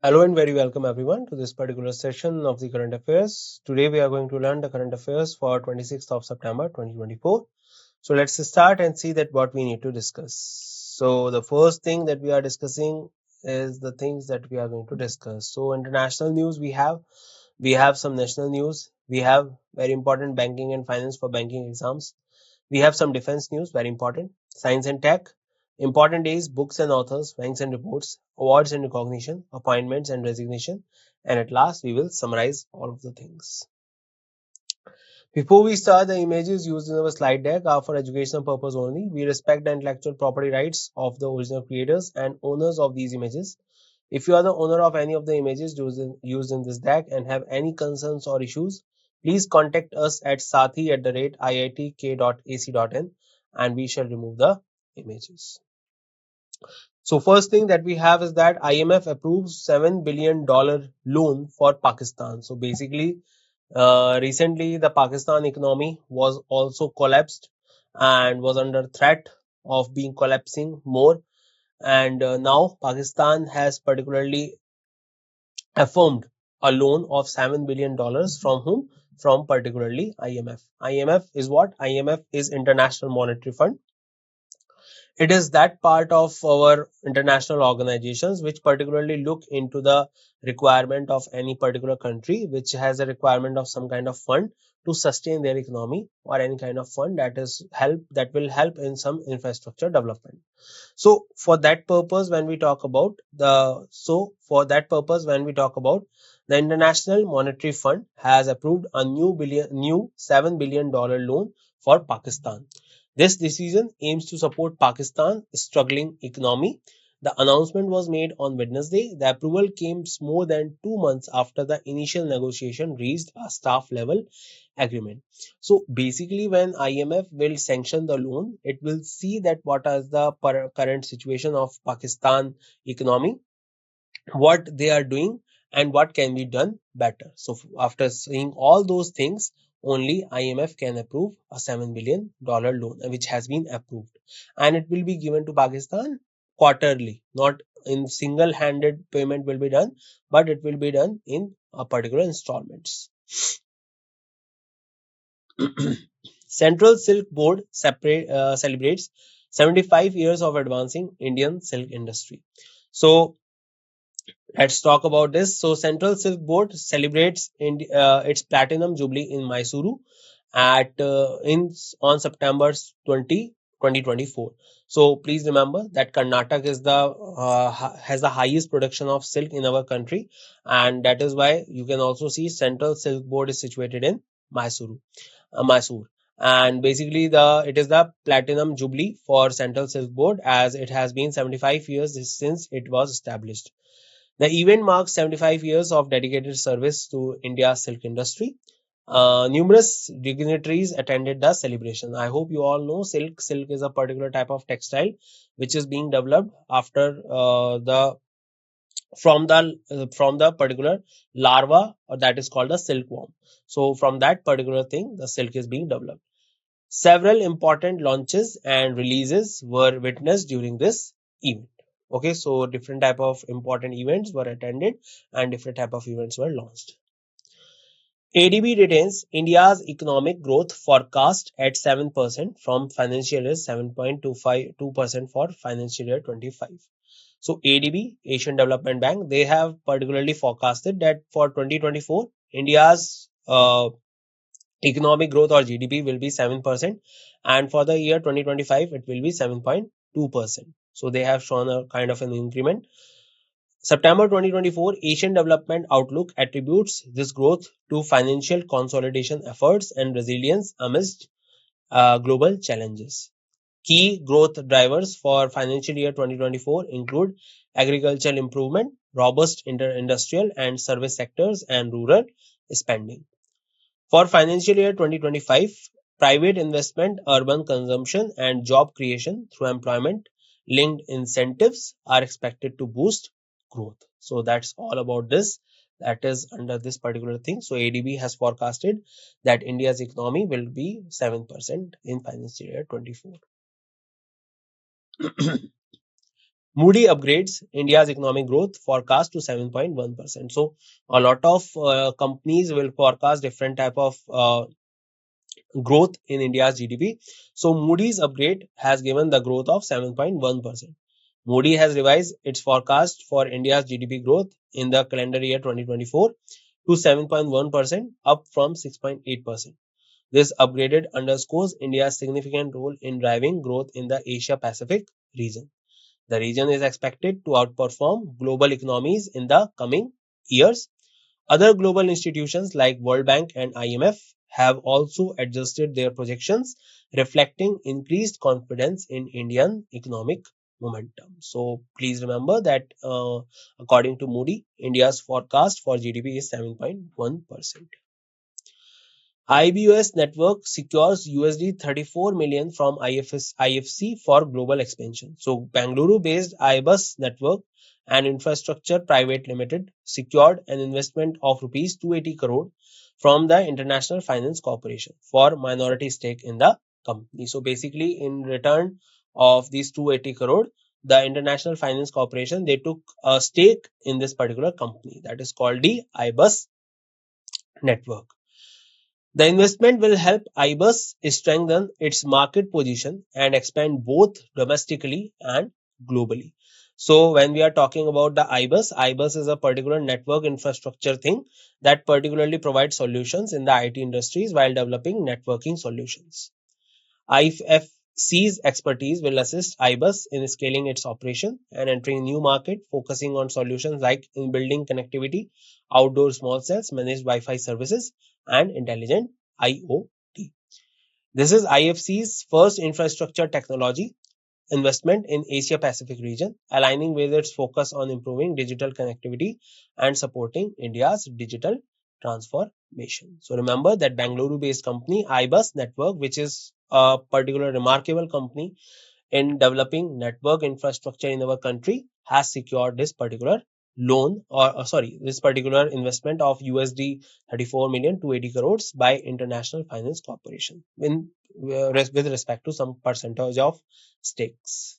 Hello and very welcome everyone to this particular session of the current affairs. Today we are going to learn the current affairs for 26th of September 2024. So let's start and see that what we need to discuss. So the first thing that we are discussing is the things that we are going to discuss. So international news we have some national news, we have very important banking and finance for banking exams. We have some defense news, very important. Science and tech, important days, books and authors, ranks and reports, awards and recognition, appointments and resignation. And at last, we will summarize all of the things. Before we start, the images used in our slide deck are for educational purpose only. We respect the intellectual property rights of the original creators and owners of these images. If you are the owner of any of the images used in this deck and have any concerns or issues, please contact us at sathi@iitk.ac.in and we shall remove the images. So first thing that we have is that IMF approves $7 billion loan for Pakistan. So basically, recently the Pakistan economy was also collapsed and was under threat of being collapsing more. And now Pakistan has particularly affirmed a loan of $7 billion from whom? From particularly IMF. IMF is what? IMF is International Monetary Fund. It is that part of our international organizations which particularly look into the requirement of any particular country which has a requirement of some kind of fund to sustain their economy, or any kind of fund that will help in some infrastructure development. So for that purpose, when we talk about the International Monetary Fund has approved a new $7 billion loan for Pakistan. This decision aims to support Pakistan's struggling economy. The announcement was made on Wednesday. The approval came more than 2 months after the initial negotiation reached a staff level agreement. So basically, when IMF will sanction the loan, it will see that what is the current situation of Pakistan economy, what they are doing, and what can be done better. So after seeing all those things, only IMF can approve a $7 billion loan, which has been approved, and it will be given to Pakistan quarterly, not in single-handed payment will be done, but it will be done in a particular installments. Central Silk Board celebrates 75 years of advancing Indian silk industry. So let's talk about this. So Central Silk Board celebrates its platinum jubilee in Mysuru at in on September 2024. So please remember that Karnataka is has the highest production of silk in our country, and that is why you can also see Central Silk Board is situated in Mysore. And basically, it is the platinum jubilee for Central Silk Board, as it has been 75 years since it was established. The event marks 75 years of dedicated service to India's silk industry. Numerous dignitaries attended the celebration. I hope you all know silk. Silk is a particular type of textile which is being developed after the from the particular larva, or that is called a silkworm. So from that particular thing, the silk is being developed. Several important launches and releases were witnessed during this event. Okay, so different type of important events were attended and different type of events were launched. ADB retains India's economic growth forecast at 7% from financial year 7.252% for financial year 25. So ADB, Asian Development Bank, they have particularly forecasted that for 2024, India's economic growth or GDP will be 7%, and for the year 2025 it will be 7.2%. So they have shown a kind of an increment. September 2024 Asian Development Outlook attributes this growth to financial consolidation efforts and resilience amidst global challenges. Key growth drivers for financial year 2024 include agricultural improvement, robust industrial and service sectors, and rural spending. For financial year 2025, private investment, urban consumption, and job creation through employment linked incentives are expected to boost growth. So that's all about this. That is under this particular thing. So ADB has forecasted that India's economy will be 7% in financial year 24. Moody upgrades India's economic growth forecast to 7.1%. So a lot of companies will forecast different type of growth in India's GDP. So Moody's upgrade has given the growth of 7.1%. Moody has revised its forecast for India's GDP growth in the calendar year 2024 to 7.1%, up from 6.8%. This upgraded underscores India's significant role in driving growth in the Asia Pacific region. The region is expected to outperform global economies in the coming years. Other global institutions like World Bank and IMF have also adjusted their projections, reflecting increased confidence in Indian economic momentum. So please remember that according to Moody, India's forecast for GDP is 7.1%. IBUS network secures USD 34 million from IFC for global expansion. So Bangalore-based IBUS network and infrastructure private limited secured an investment of rupees 280 crore from the International Finance Corporation for minority stake in the company. So basically in return of these 280 crore, the International Finance Corporation, they took a stake in this particular company that is called the IBUS network. The investment will help IBUS strengthen its market position and expand both domestically and globally. So when we are talking about the IBUS is a particular network infrastructure thing that particularly provides solutions in the IT industries while developing networking solutions. IFC's expertise will assist IBUS in scaling its operation and entering new market, focusing on solutions like in building connectivity, outdoor small cells, managed Wi-Fi services, and intelligent IoT. This is IFC's first infrastructure technology investment in Asia Pacific region, aligning with its focus on improving digital connectivity and supporting India's digital transformation. So remember that Bangalore-based company IBUS Network, which is a particular remarkable company in developing network infrastructure in our country, has secured this particular loan or this particular investment of USD 34 million to 80 crores by International Finance Corporation with respect to some percentage of stakes.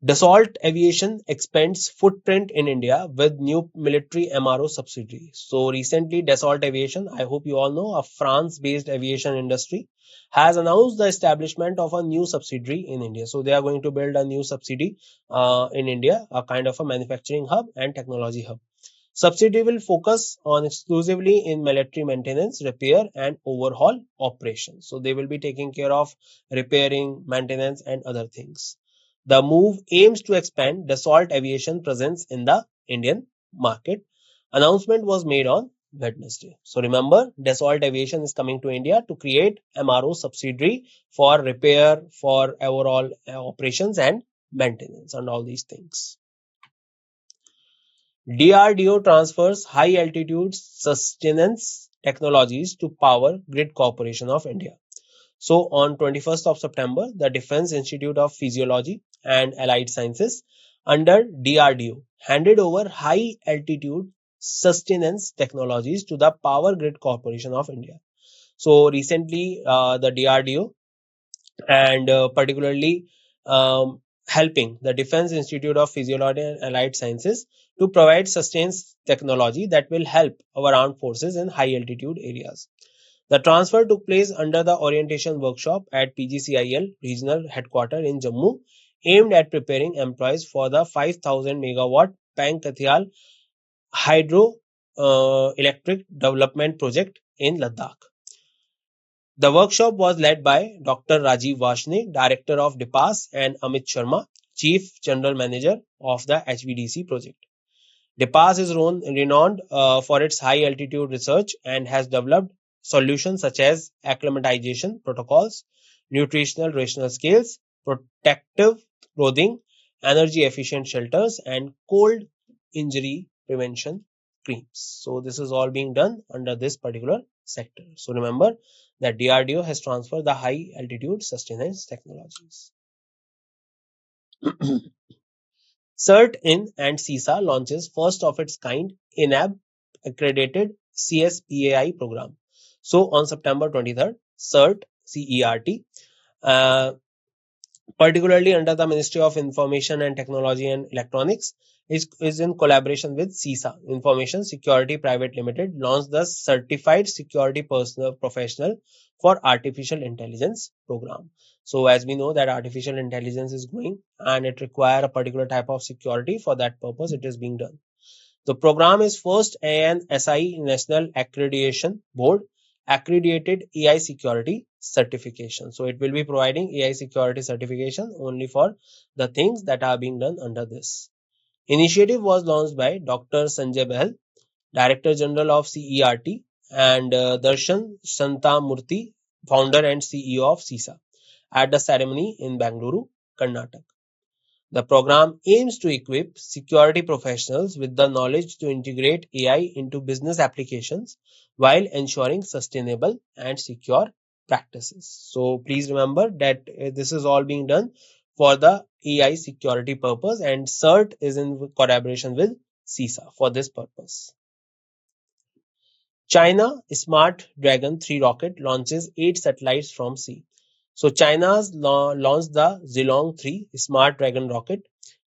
Dassault Aviation expands footprint in India with new military MRO subsidiary. So recently, Dassault Aviation, I hope you all know, a France-based aviation industry, has announced the establishment of a new subsidiary in India. So they are going to build a new subsidiary in India, a kind of a manufacturing hub and technology hub. Subsidiary will focus on exclusively in military maintenance, repair and overhaul operations. So they will be taking care of repairing, maintenance and other things. The move aims to expand Dassault Aviation presence in the Indian market. Announcement was made on Wednesday. So remember, Dassault Aviation is coming to India to create MRO subsidiary for repair, for overall operations and maintenance and all these things. DRDO transfers high altitude sustenance technologies to Power Grid Corporation of India. So on 21st of September, the Defense Institute of Physiology and Allied Sciences under DRDO handed over high altitude sustenance technologies to the Power Grid Corporation of India. So recently, the DRDO and particularly helping the Defense Institute of Physiology and Allied Sciences to provide sustained technology that will help our armed forces in high altitude areas. The transfer took place under the orientation workshop at PGCIL regional headquarters in Jammu, aimed at preparing employees for the 5,000 megawatt Pankathial hydro electric development project in Ladakh. The workshop was led by Dr. Rajiv Vashne, Director of DIPAS, and Amit Sharma, Chief General Manager of the HVDC project. DIPAS is renowned for its high altitude research and has developed solutions such as acclimatization protocols, nutritional rational scales, protective clothing, energy efficient shelters, and cold injury prevention creams. So this is all being done under this particular sector. So remember that DRDO has transferred the high altitude sustenance technologies. CERT-IN and CISA launches first of its kind INAB accredited CSPAI program. So on September 23rd, CERT, CERT, particularly under the Ministry of Information and Technology and Electronics, is in collaboration with CISA, Information Security Private Limited, launched the Certified Security Personal Professional for Artificial Intelligence program. So as we know that artificial intelligence is growing and it require a particular type of security. For that purpose, it is being done. The program is first an SI National Accreditation Board accredited AI security certification. So it will be providing AI security certification only for the things that are being done under this. Initiative was launched by Dr. Sanjay Bahal, Director General of CERT, and Darshan Santamurthy, founder and CEO of CISA, at the ceremony in Bangalore, Karnataka. The program aims to equip security professionals with the knowledge to integrate AI into business applications while ensuring sustainable and secure practices. So please remember that this is all being done for the AI security purpose, and CERT is in collaboration with CISA for this purpose. China Smart Dragon 3 rocket launches 8 satellites from sea. So China's launched the Zilong 3 Smart Dragon rocket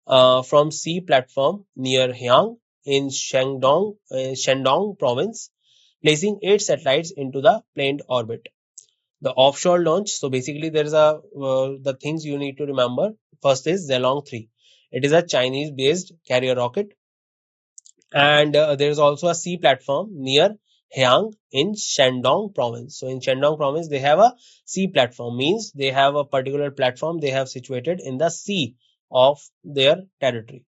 from sea platform near Hyang in Shandong province, placing 8 satellites into the planned orbit. The offshore launch. So basically, there is the things you need to remember. First is Zilong 3. It is a Chinese-based carrier rocket, and there is also a sea platform near Hyang in Shandong province. So in Shandong province, they have a sea platform, means they have a particular platform they have situated in the sea of their territory.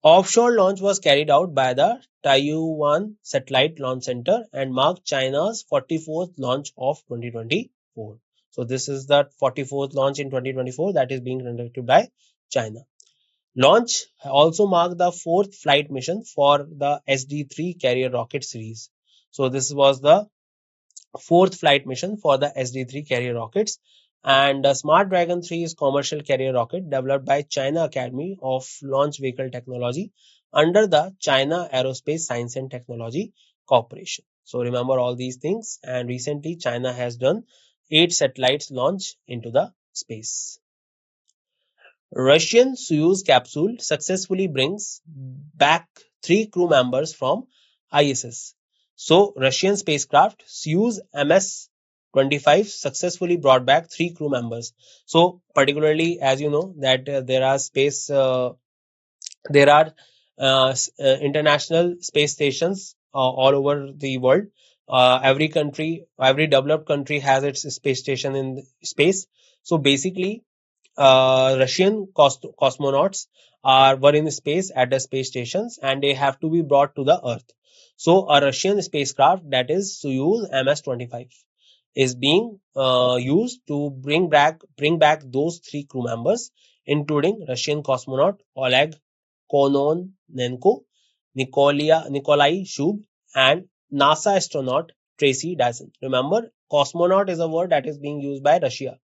Offshore launch was carried out by the Taiwan Satellite Launch Center and marked China's 44th launch of 2024. So this is the 44th launch in 2024 that is being conducted by China. Launch also marked the 4th flight mission for the SD-3 carrier rocket series. So this was the 4th flight mission for the SD-3 carrier rockets, and the Smart Dragon 3 is commercial carrier rocket developed by China Academy of Launch Vehicle Technology under the China Aerospace Science and Technology Corporation. So remember all these things, and recently China has done 8 satellites launch into the space. Russian Soyuz capsule successfully brings back 3 crew members from ISS. So, Russian spacecraft Soyuz MS-25 successfully brought back 3 crew members. So, particularly as you know that there are international space stations all over the world. Every developed country has its space station in space. So basically, Russian cosmonauts were in space at the space stations, and they have to be brought to the Earth. So a Russian spacecraft, that is Soyuz MS-25, is being used to bring back those 3 crew members, including Russian cosmonaut Oleg Kononenko, Nikolai Shub, and NASA astronaut Tracy Dyson. Remember, cosmonaut is a word that is being used by Russia,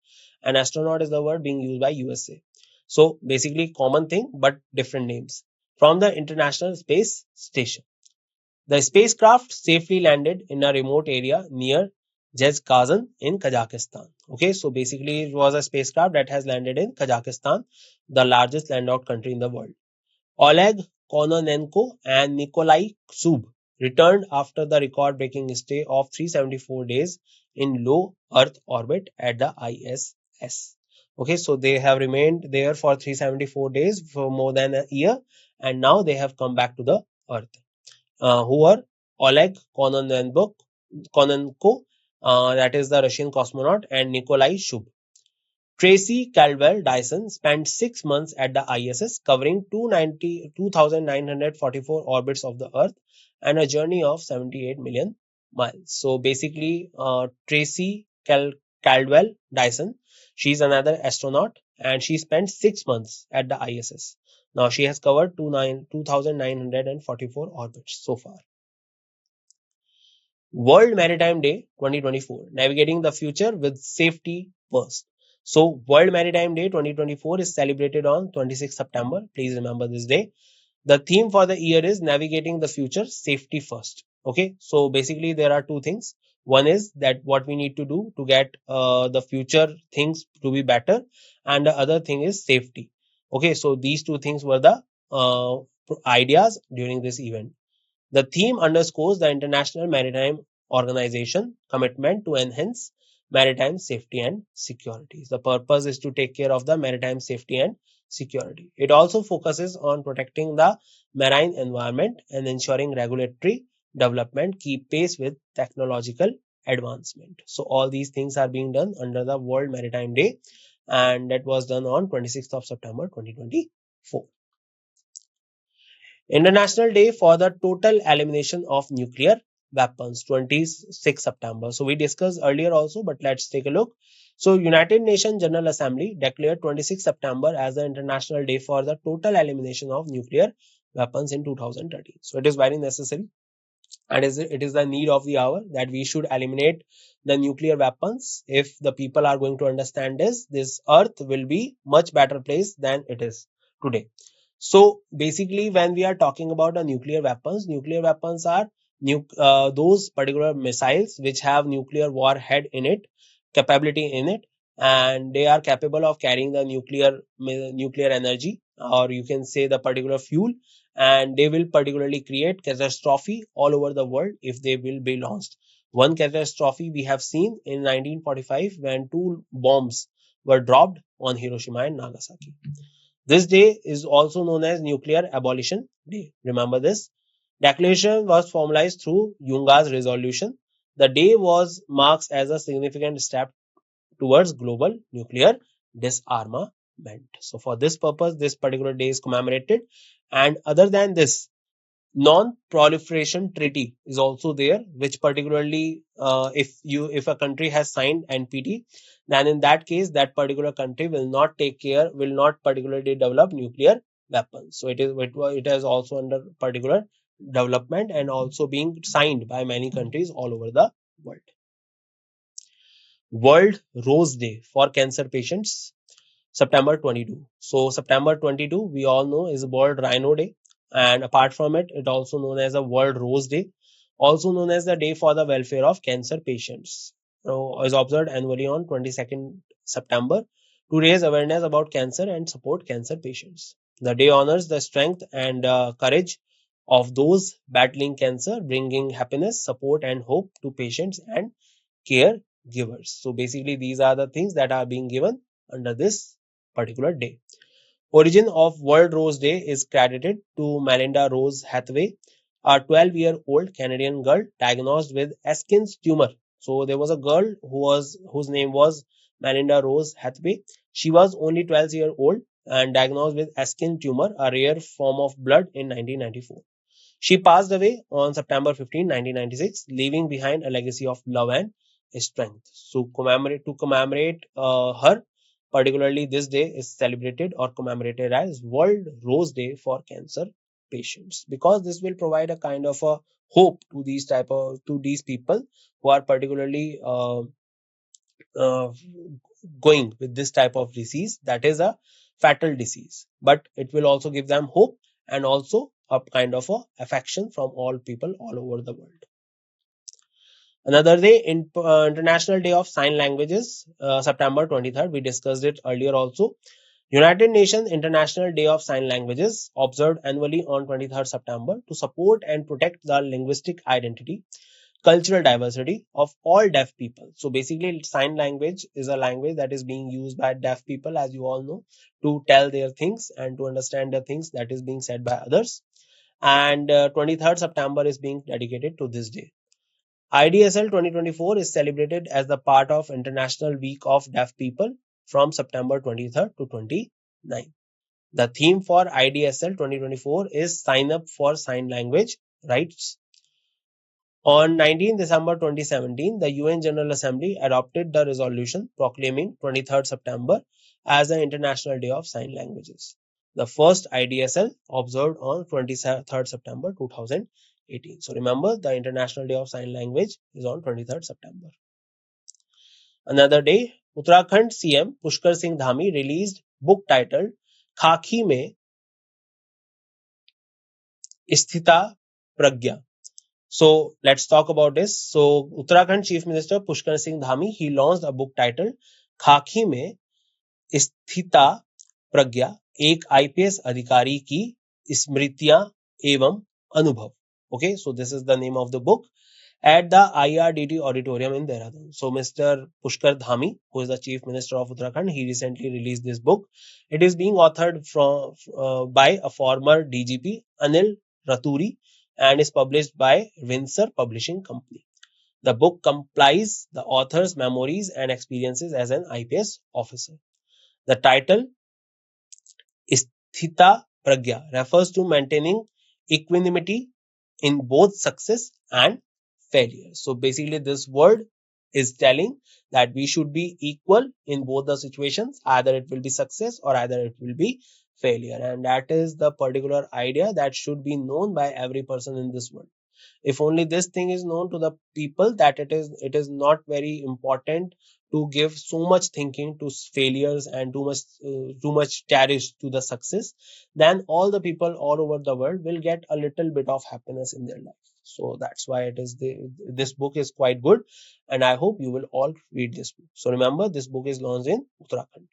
and astronaut is the word being used by USA. So basically, common thing but different names. From the International Space Station, the spacecraft safely landed in a remote area near Zhezkazgan in Kazakhstan. Okay, so basically, it was a spacecraft that has landed in Kazakhstan, the largest landlocked country in the world. Oleg Kononenko and Nikolai Sub returned after the record-breaking stay of 374 days in low Earth orbit at the ISS. Okay, so they have remained there for 374 days for more than a year, and now they have come back to the Earth. Who are Oleg Kononenko, that is the Russian cosmonaut, and Nikolai Shub. Tracy Caldwell Dyson spent 6 months at the ISS, covering 2,944 orbits of the Earth and a journey of 78 million miles. So basically, Tracy Caldwell Dyson, she's another astronaut, and she spent 6 months at the ISS. Now she has covered 2,944 orbits so far. World Maritime Day 2024, navigating the future with safety first. So World Maritime Day 2024 is celebrated on 26 September. Please remember this day. The theme for the year is navigating the future safety first. Okay, so basically there are two things. One is that what we need to do to get the future things to be better, and the other thing is safety. Okay, so these two things were the ideas during this event. The theme underscores the International Maritime Organization commitment to enhance maritime safety and security. The purpose is to take care of the maritime safety and security. It also focuses on protecting the marine environment and ensuring regulatory development keep pace with technological advancement. So all these things are being done under the World Maritime Day, and that was done on 26th of September 2024. International Day for the Total Elimination of Nuclear Weapons, 26 September. So we discussed earlier also, but let's take a look. So United Nations General Assembly declared 26 September as the International Day for the Total Elimination of Nuclear Weapons in 2013. So it is very necessary, and it is the need of the hour that we should eliminate the nuclear weapons. If the people are going to understand this earth will be much better place than it is today. So basically, when we are talking about the nuclear weapons are those particular missiles which have nuclear warhead in it, capability in it, and they are capable of carrying the nuclear energy, or you can say the particular fuel, and they will particularly create catastrophe all over the world if they will be launched. One catastrophe we have seen in 1945 when two bombs were dropped on Hiroshima and Nagasaki. This day is also known as Nuclear Abolition Day. Remember this. Declaration was formalized through Yunga's resolution. The day was marks as a significant step towards global nuclear disarmament. So for this purpose, this particular day is commemorated. And other than this, non-proliferation treaty is also there, which particularly if a country has signed NPT, then in that case that particular country will not particularly develop nuclear weapons. So it is also under particular development and also being signed by many countries all over the world. World Rose Day for cancer patients, September 22. So September 22, we all know, is World Rhino Day, and apart from it, it also known as a World Rose Day, also known as the Day for the Welfare of Cancer Patients. So, is observed annually on 22nd September to raise awareness about cancer and support cancer patients. The day honors the strength and courage of those battling cancer, bringing happiness, support, and hope to patients and caregivers. So basically, these are the things that are being given under this particular day. Origin of World Rose Day is credited to Melinda Rose Hathaway, a 12-year-old Canadian girl diagnosed with Atkins tumor. So there was a girl whose name was Melinda Rose Hathaway. She was only 12 years old and diagnosed with Atkins tumor, a rare form of blood, in 1994. She passed away on September 15, 1996, leaving behind a legacy of love and strength. So, to commemorate her, particularly this day is celebrated or commemorated as World Rose Day for cancer patients, because this will provide a kind of a hope to these people who are particularly uh, going with this type of disease, that is a fatal disease, but it will also give them hope and also a kind of a affection from all people all over the world. Another day, in International Day of Sign Languages, September 23rd, we discussed it earlier also. United Nations International Day of Sign Languages, observed annually on 23rd September to support and protect the linguistic identity, cultural diversity of all deaf people. So basically, sign language is a language that is being used by deaf people, as you all know, to tell their things and to understand the things that is being said by others. And 23rd September is being dedicated to this day. IDSL 2024 is celebrated as the part of International Week of Deaf People from September 23rd to 29th. The theme for IDSL 2024 is Sign Up for Sign Language Rights. On 19 December 2017, the UN General Assembly adopted the resolution proclaiming 23rd September as the International Day of Sign Languages. The first IDSL observed on 23rd September 2018. So remember, the International Day of Sign Language is on 23rd September. Another day, Uttarakhand CM Pushkar Singh Dhami released book titled Khaki Mein Sthita Pragya, So let's talk about this. So Uttarakhand Chief Minister Pushkar Singh Dhami, he launched a book titled खाकी में स्थिता प्रज्ञा एक IPS अधिकारी की स्मृतियां एवं अनुभव. Okay, so this is the name of the book at the IRDT auditorium in Dehradun. So Mr. Pushkar Dhami, who is the Chief Minister of Uttarakhand, he recently released this book. It is being authored by a former DGP Anil Raturi and is published by Windsor Publishing Company. The book compiles the author's memories and experiences as an IPS officer. The title Sthita Pragya refers to maintaining equanimity in both success and failure. So basically, this word is telling that we should be equal in both the situations. Either it will be success or either it will be failure. And that is the particular idea that should be known by every person in this world. If only this thing is known to the people, that it is not very important to give so much thinking to failures and too much cherish to the success, then all the people all over the world will get a little bit of happiness in their life. So that's why this book is quite good, and I hope you will all read this book. So remember, this book is launched in Uttarakhand.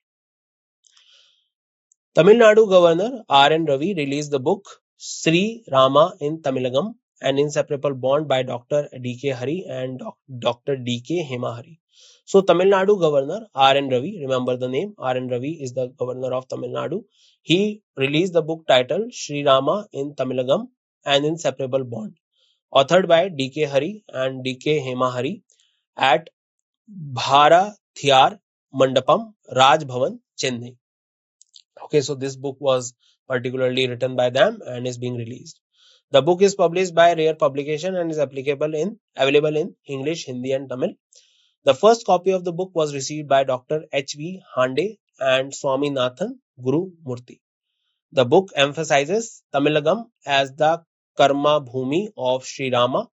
Tamil Nadu Governor R.N. Ravi released the book Sri Rama in Tamilagam, an inseparable bond by Dr. D.K. Hari and Dr. D.K. Hemahari. So Tamil Nadu Governor R.N. Ravi, remember the name, R.N. Ravi is the governor of Tamil Nadu. He released the book titled Sri Rama in Tamilagam, an inseparable bond, authored by D.K. Hari and D.K. Hemahari at Bharathiyar Mandapam, Raj Bhavan, Chennai. Okay, so this book was particularly written by them and is being released. The book is published by Rare Publication and is available in English, Hindi, and Tamil. The first copy of the book was received by Dr. H.V. Hande and Swaminathan Guru Murthy. The book emphasizes Tamilagam as the Karma Bhumi of Sri Rama,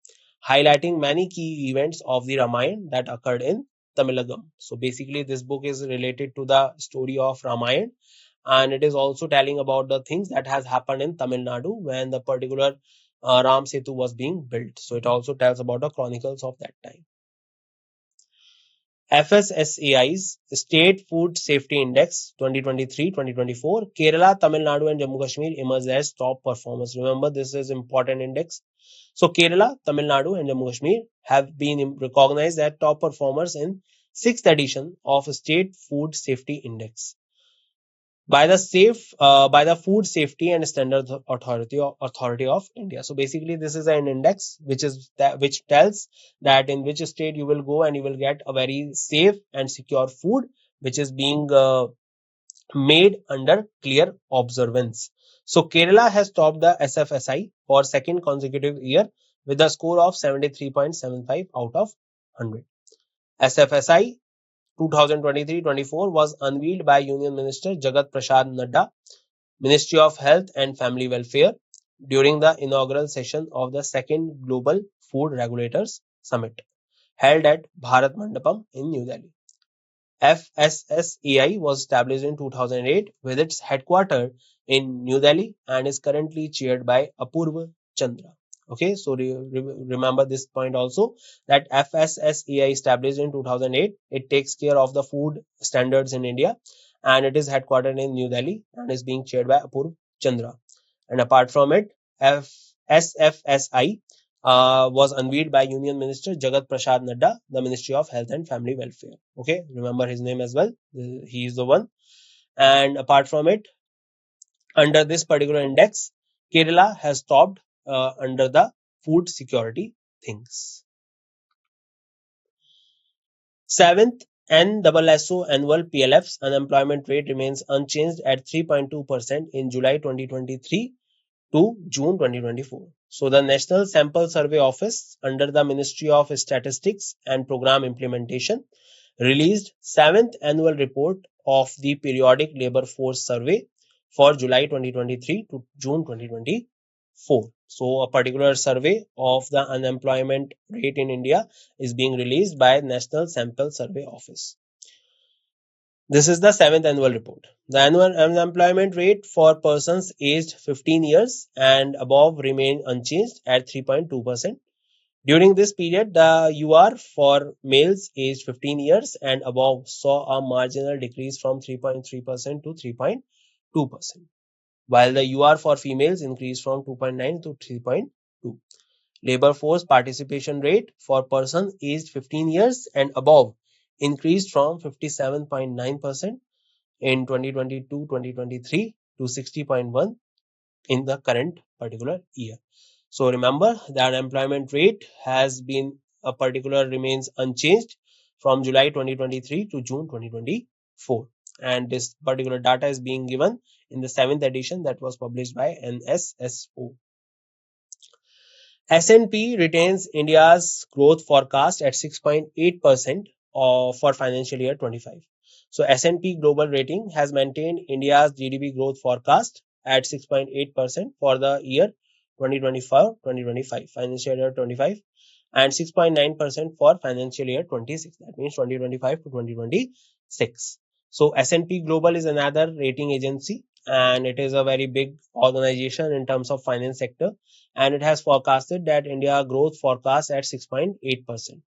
highlighting many key events of the Ramayana that occurred in Tamilagam. So basically, this book is related to the story of Ramayana, and it is also telling about the things that has happened in Tamil Nadu when the particular Ram Setu was being built. So it also tells about the chronicles of that time. FSSAI's State Food Safety Index 2023-2024, Kerala, Tamil Nadu and Jammu Kashmir emerged as top performers. Remember, this is important index. So Kerala, Tamil Nadu and Jammu Kashmir have been recognized as top performers in 6th edition of State Food Safety Index by the Food Safety and Standards Authority of India. So basically, this is an index which tells that in which state you will go and you will get a very safe and secure food which is being made under clear observance. So Kerala has topped the SFSI for second consecutive year with a score of 73.75 out of 100. SFSI 2023-24 was unveiled by Union Minister Jagat Prasad Nadda, Ministry of Health and Family Welfare, during the inaugural session of the second Global Food Regulators Summit, held at Bharat Mandapam in New Delhi. FSSAI was established in 2008 with its headquarters in New Delhi and is currently chaired by Apurva Chandra. Okay, so remember this point also, that FSSAI established in 2008, it takes care of the food standards in India and it is headquartered in New Delhi and is being chaired by Apurva Chandra. And apart from it, SFSI was unveiled by Union Minister Jagat Prasad Nadda, the Ministry of Health and Family Welfare. Okay, remember his name as well. He is the one. And apart from it, under this particular index, Kerala has topped under the food security things. 7th NSSO annual PLF's unemployment rate remains unchanged at 3.2% in July 2023 to June 2024. So the National Sample Survey Office under the Ministry of Statistics and Program Implementation released 7th annual report of the periodic labor force survey for July 2023 to June 2024. So a particular survey of the unemployment rate in India is being released by National Sample Survey Office. This is the 7th annual report. The annual unemployment rate for persons aged 15 years and above remained unchanged at 3.2%. During this period, the UR for males aged 15 years and above saw a marginal decrease from 3.3% to 3.2%, while the UR for females increased from 2.9 to 3.2. Labor force participation rate for persons aged 15 years and above increased from 57.9% in 2022-2023 to 60.1 in the current particular year. So remember, the unemployment rate has been a particular remains unchanged from July 2023 to June 2024, and this particular data is being given in the 7th edition that was published by NSSO. S&P retains India's growth forecast at 6.8% for financial year 25. So S&P Global Rating has maintained India's GDP growth forecast at 6.8% for the year 2024-2025, financial year 25, and 6.9% for financial year 26. That means 2025 to 2026. So S&P Global is another rating agency, and it is a very big organization in terms of finance sector, and it has forecasted that India growth forecast at 6.8%.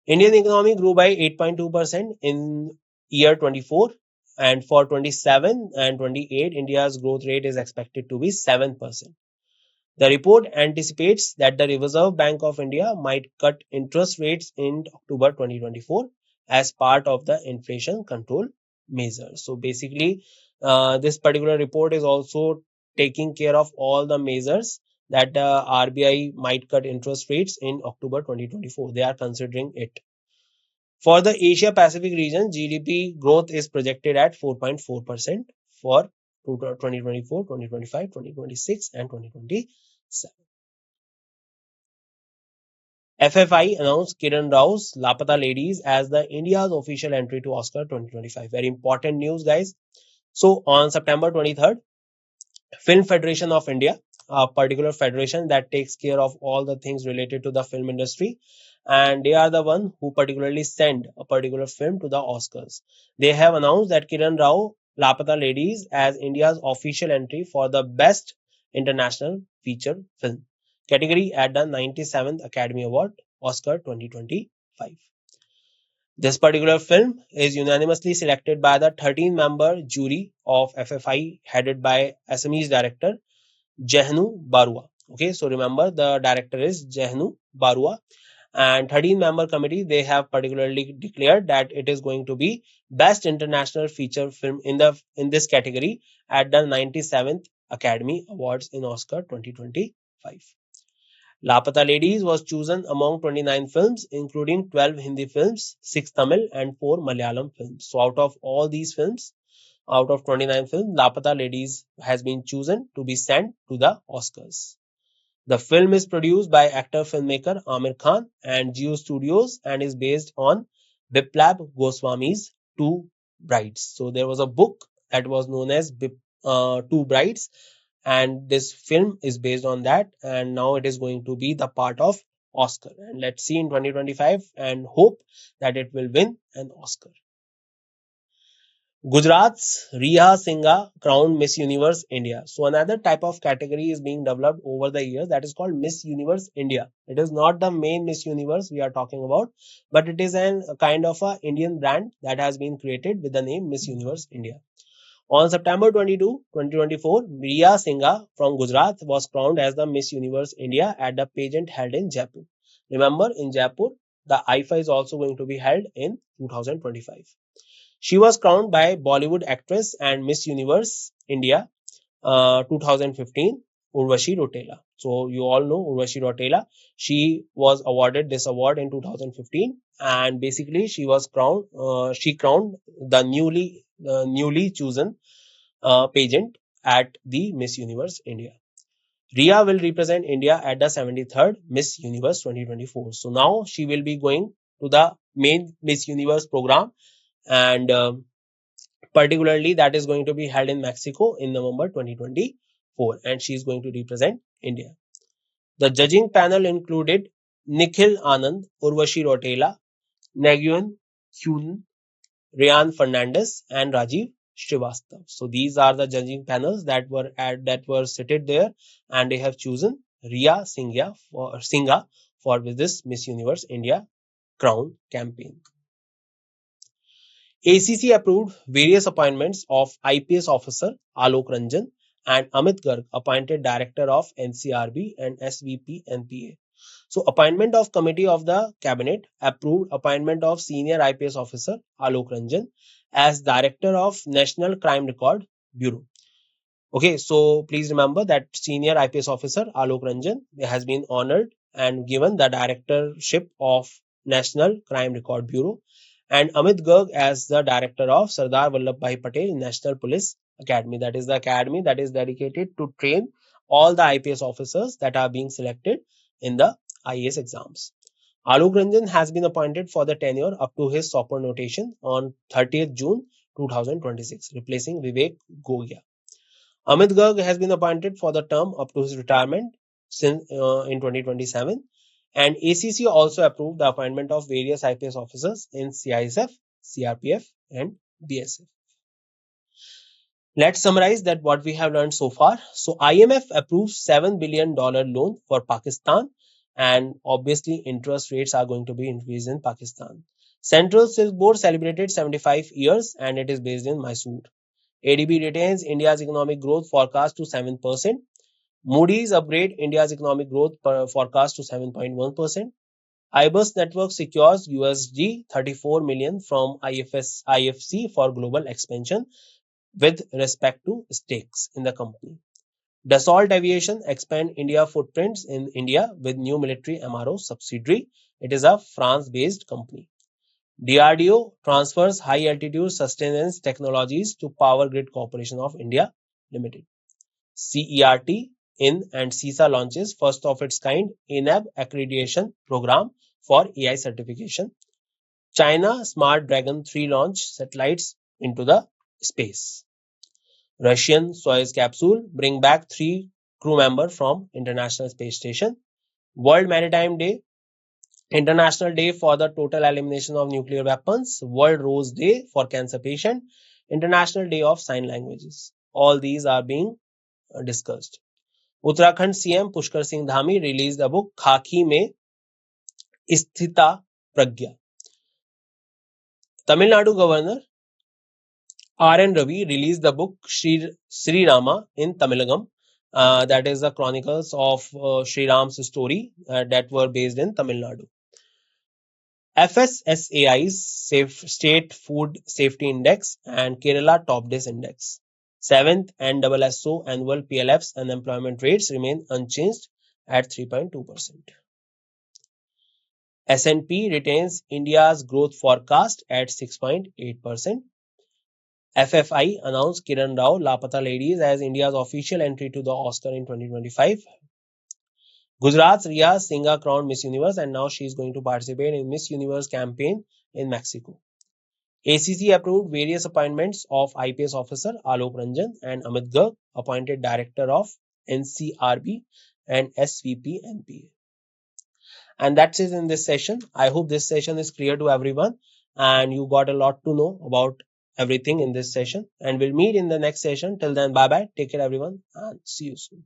Indian economy grew by 8.2% in year 24, and for 27 and 28 India's growth rate is expected to be 7%. The report anticipates that the Reserve Bank of India might cut interest rates in October 2024 as part of the inflation control measures. So basically, this particular report is also taking care of all the measures that the RBI might cut interest rates in October 2024. They are considering it. For the Asia Pacific region, GDP growth is projected at 4.4% for 2024, 2025, 2026, and 2027. FFI announced Kiran Rao's Lapata Ladies as the India's official entry to Oscar 2025. Very important news, guys. So on September 23rd, Film Federation of India, a particular federation that takes care of all the things related to the film industry, and they are the one who particularly send a particular film to the Oscars. They have announced that Kiran Rao Lapata Ladies as India's official entry for the best international feature film category at the 97th Academy Award Oscar 2025. This particular film is unanimously selected by the 13-member jury of FFI headed by Assamese director Jehnu Barua. Okay, so remember the director is Jehnu Barua, and 13-member committee, they have particularly declared that it is going to be best international feature film in this category at the 97th Academy Awards in Oscar 2025. Lapata Ladies was chosen among 29 films, including 12 Hindi films, 6 Tamil, and 4 Malayalam films. So, out of all these films, out of 29 films, Lapata Ladies has been chosen to be sent to the Oscars. The film is produced by actor filmmaker Amir Khan and Geo Studios and is based on Biplab Goswami's Two Brides. So, there was a book that was known as Two Brides, and this film is based on that, and now it is going to be the part of Oscar, and let's see in 2025 and hope that it will win an Oscar. Gujarat's Riya Singha crowned Miss Universe India. So another type of category is being developed over the years that is called Miss Universe India. It is not the main Miss Universe we are talking about, but it is a kind of a Indian brand that has been created with the name Miss Universe India. On September 22, 2024, Riya Singha from Gujarat was crowned as the Miss Universe India at the pageant held in Jaipur. Remember, in Jaipur, the IFA is also going to be held in 2025. She was crowned by Bollywood actress and Miss Universe India 2015, Urvashi Rotela. So you all know Urvashi Rotela. She was awarded this award in 2015, and basically she was crowned. She crowned the newly chosen pageant at the Miss Universe India. Riya will represent India at the 73rd Miss Universe 2024. So now she will be going to the main Miss Universe program, and particularly that is going to be held in Mexico in November 2024, and she is going to represent India. The judging panel included Nikhil Anand, Urvashi Rotela, Naguin Kyun, Ryan Fernandez, and Rajiv Srivastav. So these are the judging panels that were seated there, and they have chosen Riya Singha for this Miss Universe India crown campaign. ACC approved various appointments of IPS officer Alok Ranjan and Amit Garg appointed director of NCRB and SVP NPA. So appointment of committee of the cabinet approved appointment of senior IPS officer Alok Ranjan as director of National Crime Record Bureau. Okay, so please remember that senior IPS officer Alok Ranjan has been honored and given the directorship of National Crime Record Bureau, and Amit Garg as the director of Sardar Vallabhbhai Patel National Police Academy. That is the academy that is dedicated to train all the IPS officers that are being selected in the IAS exams. Alok Ranjan has been appointed for the tenure up to his superannuation on 30th June 2026, replacing Vivek Gogia. Amit Garg has been appointed for the term up to his retirement since in 2027, and ACC also approved the appointment of various IPS officers in CISF, CRPF, and BSF. Let's summarize that what we have learned so far. So IMF approves $7 billion loan for Pakistan, and obviously interest rates are going to be increased in Pakistan. Central Silk Board celebrated 75 years and it is based in Mysore. ADB retains India's economic growth forecast to 7%. Moody's upgrade India's economic growth forecast to 7.1%. IBUS network secures USD 34 million from IFC for global expansion with respect to stakes in the company. Dassault Aviation expand India footprints in India with new military MRO subsidiary. It is a France-based company. DRDO transfers high altitude sustenance technologies to Power Grid Corporation of India Limited. CERT in and CISA launches first of its kind INAB accreditation program for AI certification. China Smart Dragon 3 launch satellites into the space. Russian Soyuz capsule bring back 3 crew members from International Space Station. World Maritime Day, International Day for the total elimination of nuclear weapons, World Rose Day for cancer patient, International Day of Sign Languages. All these are being discussed. Uttarakhand CM Pushkar Singh Dhami released the book Khaki Mein Sthita Pragya. Tamil Nadu Governor R.N. Ravi released the book Sri Rama in Tamilagam. That is the chronicles of Sri Ram's story that were based in Tamil Nadu. FSSAI's State Food Safety Index and Kerala Top Dish Index. 7th NSSO annual PLF's unemployment rates remain unchanged at 3.2%. S&P retains India's growth forecast at 6.8%. FFI announced Kiran Rao Lapata Ladies as India's official entry to the Oscar in 2025. Gujarat's Riya Singha crowned Miss Universe and now she is going to participate in Miss Universe campaign in Mexico. ACC approved various appointments of IPS officer Alok Ranjan and Amit Garg, appointed director of NCRB and SVP NPA. And that's it in this session. I hope this session is clear to everyone and you got a lot to know about everything in this session. And we'll meet in the next session. Till then, bye bye. Take care, everyone, and see you soon.